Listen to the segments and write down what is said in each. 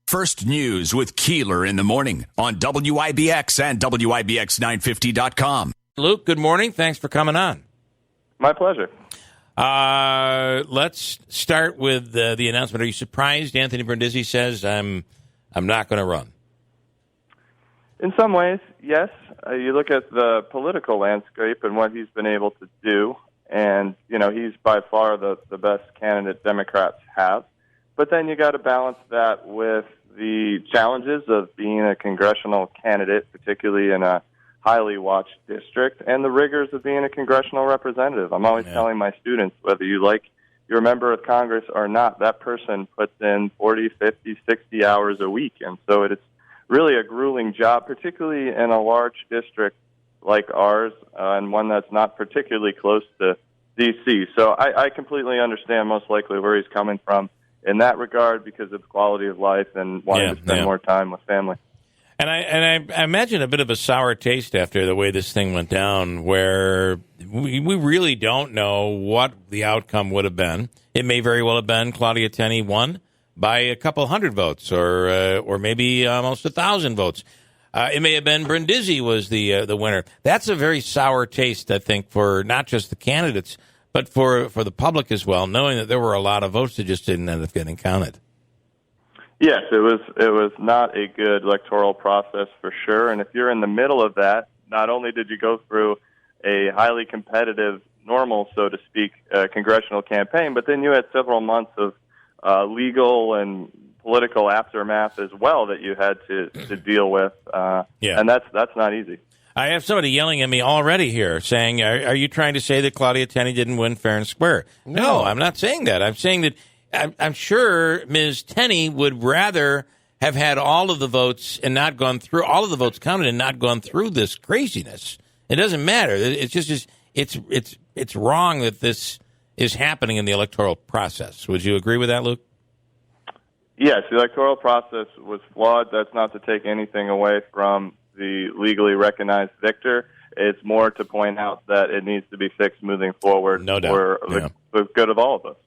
First News with Keeler in the morning on WIBX and WIBX950.com. Luke, good morning. Thanks for coming on. My pleasure. Let's start with the announcement. Are you surprised Anthony Brindisi says, I'm not going to run? In some ways, yes. You look at the political landscape and what he's been able to do, and, you know, he's by far the best candidate Democrats have. But then you got to balance that with the challenges of being a congressional candidate, particularly in a highly watched district, and the rigors of being a congressional representative. I'm always telling my students, whether you're a member of Congress or not, that person puts in 40, 50, 60 hours a week. And so it's really a grueling job, particularly in a large district like ours, and one that's not particularly close to D.C. So I completely understand most likely where he's coming from in that regard because of quality of life and wanting to spend more time with family. And I imagine a bit of a sour taste after the way this thing went down, where we really don't know what the outcome would have been. It may very well have been Claudia Tenney won by a couple hundred votes, or maybe almost 1,000 votes. It may have been Brindisi was the winner. That's a very sour taste, I think, for not just the candidates, but for the public as well, knowing that there were a lot of votes that just didn't end up getting counted. Yes, it was not a good electoral process for sure. And if you're in the middle of that, not only did you go through a highly competitive, normal, so to speak, congressional campaign, but then you had several months of legal and political aftermath as well that you had to deal with. And that's not easy. I have somebody yelling at me already here saying, are you trying to say that Claudia Tenney didn't win fair and square? No, I'm not saying that. I'm saying that I'm sure Ms. Tenney would rather have had all of the votes and not gone through all of the votes counted and not gone through this craziness. It doesn't matter. It's just it's wrong that this is happening in the electoral process. Would you agree with that, Luke? Yes, the electoral process was flawed. That's not to take anything away from the legally recognized victor. It's more to point out that it needs to be fixed moving forward. No doubt. For the good of all of us.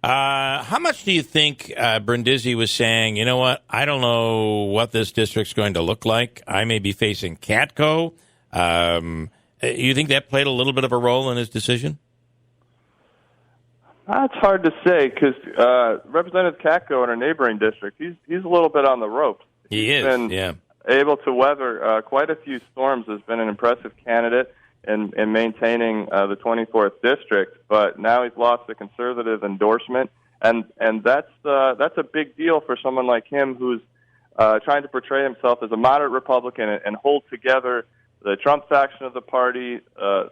How much do you think Brindisi was saying, you know what, I don't know what this district's going to look like. I may be facing Catco. You think that played a little bit of a role in his decision? It's hard to say because Representative Catco in a neighboring district, he's a little bit on the ropes. He's been able to weather quite a few storms, has been an impressive candidate in maintaining the 24th district, but now he's lost the conservative endorsement, and that's a big deal for someone like him who's trying to portray himself as a moderate Republican and hold together the Trump faction of the party, the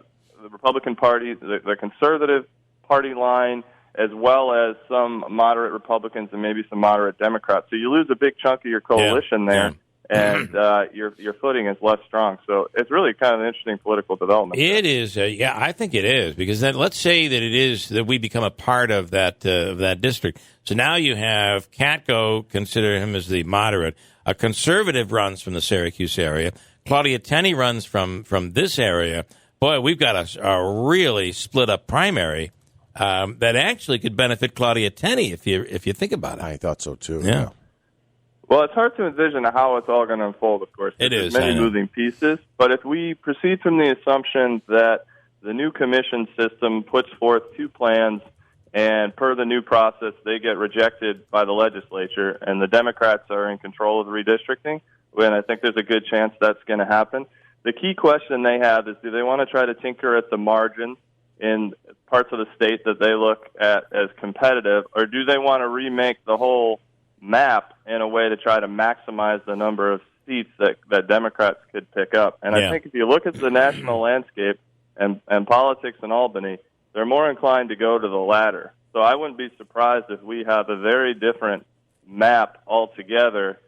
Republican Party, the conservative party line, as well as some moderate Republicans and maybe some moderate Democrats. So you lose a big chunk of your coalition there. And your footing is less strong. So it's really kind of an interesting political development. It is. I think it is. Because then let's say that it is that we become a part of that district. So now you have Catco, consider him as the moderate. A conservative runs from the Syracuse area. Claudia Tenney runs from this area. Boy, we've got a really split-up primary that actually could benefit Claudia Tenney if you think about it. I thought so, too. Yeah. Well, it's hard to envision how it's all going to unfold, of course. There's many moving pieces. But if we proceed from the assumption that the new commission system puts forth two plans, and per the new process, they get rejected by the legislature, and the Democrats are in control of the redistricting, then I think there's a good chance that's going to happen. The key question they have is, do they want to try to tinker at the margins in parts of the state that they look at as competitive, or do they want to remake the whole map in a way to try to maximize the number of seats that Democrats could pick up? And I think if you look at the national landscape and politics in Albany, they're more inclined to go to the latter. So I wouldn't be surprised if we have a very different map altogether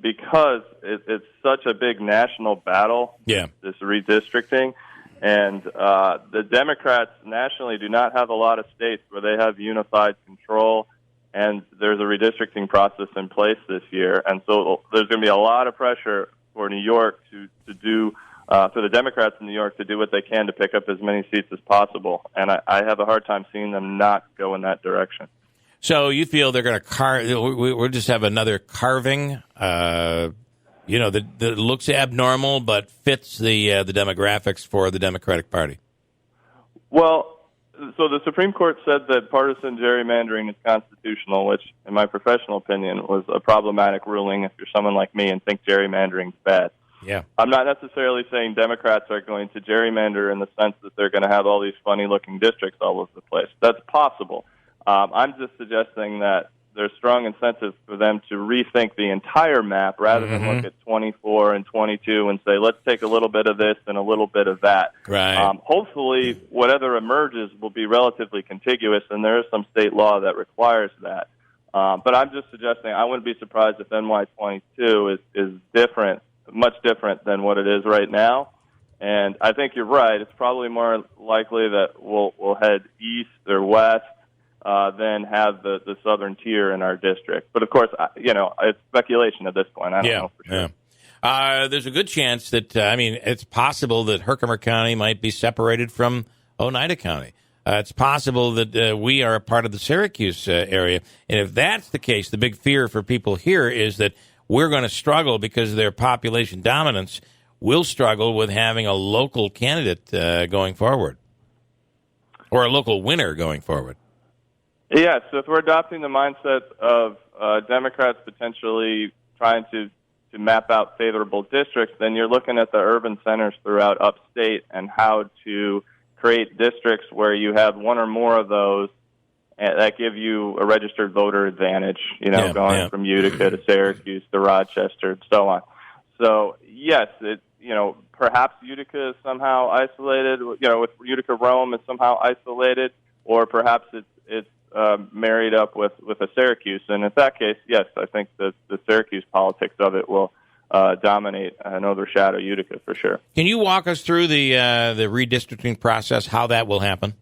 because it's such a big national battle, this redistricting. And the Democrats nationally do not have a lot of states where they have unified control, and there's a redistricting process in place this year. And so there's going to be a lot of pressure for New York to do, for the Democrats in New York to do what they can to pick up as many seats as possible. And I have a hard time seeing them not go in that direction. So you feel they're going to carve? We'll just have another carving, that looks abnormal but fits the demographics for the Democratic Party. Well, so the Supreme Court said that partisan gerrymandering is constitutional, which, in my professional opinion, was a problematic ruling if you're someone like me and think gerrymandering is bad. Yeah. I'm not necessarily saying Democrats are going to gerrymander in the sense that they're going to have all these funny-looking districts all over the place. That's possible. I'm just suggesting that there's strong incentives for them to rethink the entire map rather than look at 24 and 22 and say, let's take a little bit of this and a little bit of that. Right. Hopefully, whatever emerges will be relatively contiguous, and there is some state law that requires that. But I'm just suggesting I wouldn't be surprised if NY-22 is different, much different than what it is right now. And I think you're right. It's probably more likely that we'll head east or west than have the southern tier in our district. But, of course, it's speculation at this point. I don't know for sure. Yeah. There's a good chance that, it's possible that Herkimer County might be separated from Oneida County. It's possible that we are a part of the Syracuse area. And if that's the case, the big fear for people here is that we're going to struggle because of their population dominance. We'll struggle with having a local candidate going forward or a local winner going forward. Yes, so if we're adopting the mindset of Democrats potentially trying to map out favorable districts, then you're looking at the urban centers throughout upstate and how to create districts where you have one or more of those that give you a registered voter advantage, going from Utica to Syracuse to Rochester and so on. So, yes, perhaps Utica is somehow isolated, with Utica-Rome is somehow isolated, or perhaps it's married up with a Syracuse. And in that case, yes, I think the Syracuse politics of it will dominate and overshadow Utica for sure. Can you walk us through the redistricting process, how that will happen?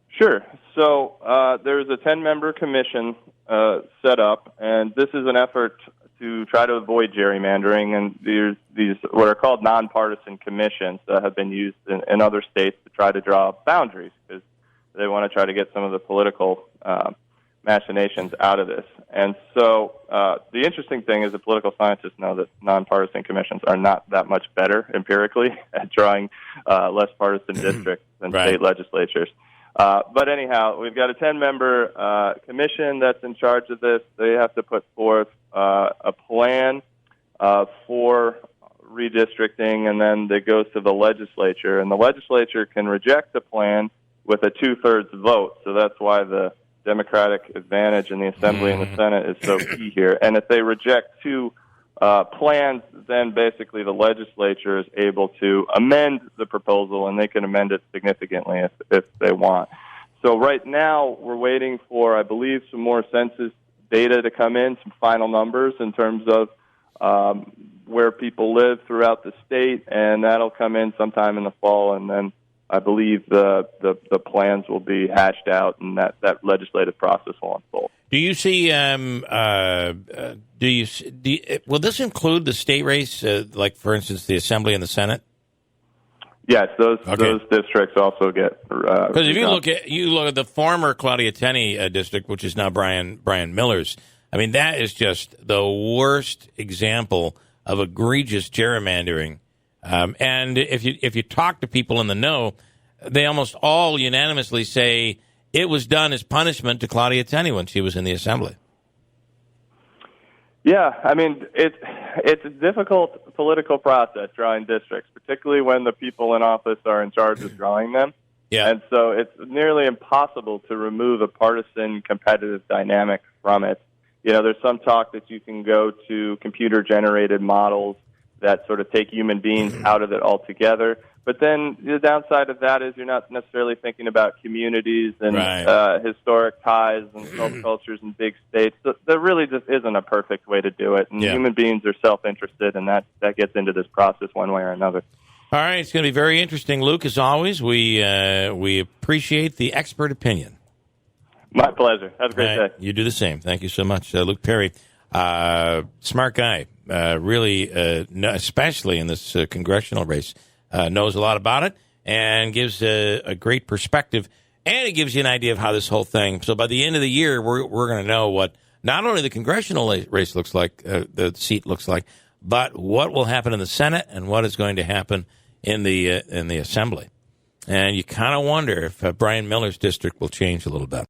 Sure. So there's a 10-member commission set up, and this is an effort to try to avoid gerrymandering. And there's these what are called nonpartisan commissions that have been used in other states to try to draw boundaries because they want to try to get some of the political machinations out of this. And so the interesting thing is that political scientists know that nonpartisan commissions are not that much better empirically at drawing less partisan districts than state legislatures. But anyhow, we've got a 10-member commission that's in charge of this. They have to put forth a plan for redistricting, and then it goes to the legislature. And the legislature can reject the plan with a 2/3 vote. So that's why the Democratic advantage in the Assembly and the Senate is so key here. And if they reject two plans, then basically the legislature is able to amend the proposal, and they can amend it significantly if they want. So right now we're waiting for, I believe, some more census data to come in, some final numbers in terms of where people live throughout the state, and that'll come in sometime in the fall, and then I believe the plans will be hashed out, and that legislative process will unfold. Do you see? Will this include the state race, like for instance, the Assembly and the Senate? Yes, those districts also get. Because if you look at the former Claudia Tenney district, which is now Brian Miller's, I mean that is just the worst example of egregious gerrymandering. And if you talk to people in the know, they almost all unanimously say it was done as punishment to Claudia Tenney when she was in the Assembly. Yeah, I mean, it's a difficult political process drawing districts, particularly when the people in office are in charge of drawing them. Yeah. And so it's nearly impossible to remove a partisan competitive dynamic from it. There's some talk that you can go to computer-generated models that sort of take human beings out of it altogether. But then the downside of that is you're not necessarily thinking about communities and historic ties and subcultures in big states. So there really just isn't a perfect way to do it. And human beings are self-interested, and that gets into this process one way or another. All right, it's going to be very interesting, Luke. As always, we appreciate the expert opinion. My pleasure. Have a great day. You do the same. Thank you so much, Luke Perry. Smart guy, really, especially in this congressional race, knows a lot about it and gives a great perspective. And it gives you an idea of how this whole thing. So by the end of the year, we're going to know what not only the congressional race looks like, the seat looks like, but what will happen in the Senate and what is going to happen in the Assembly. And you kind of wonder if Brian Miller's district will change a little bit.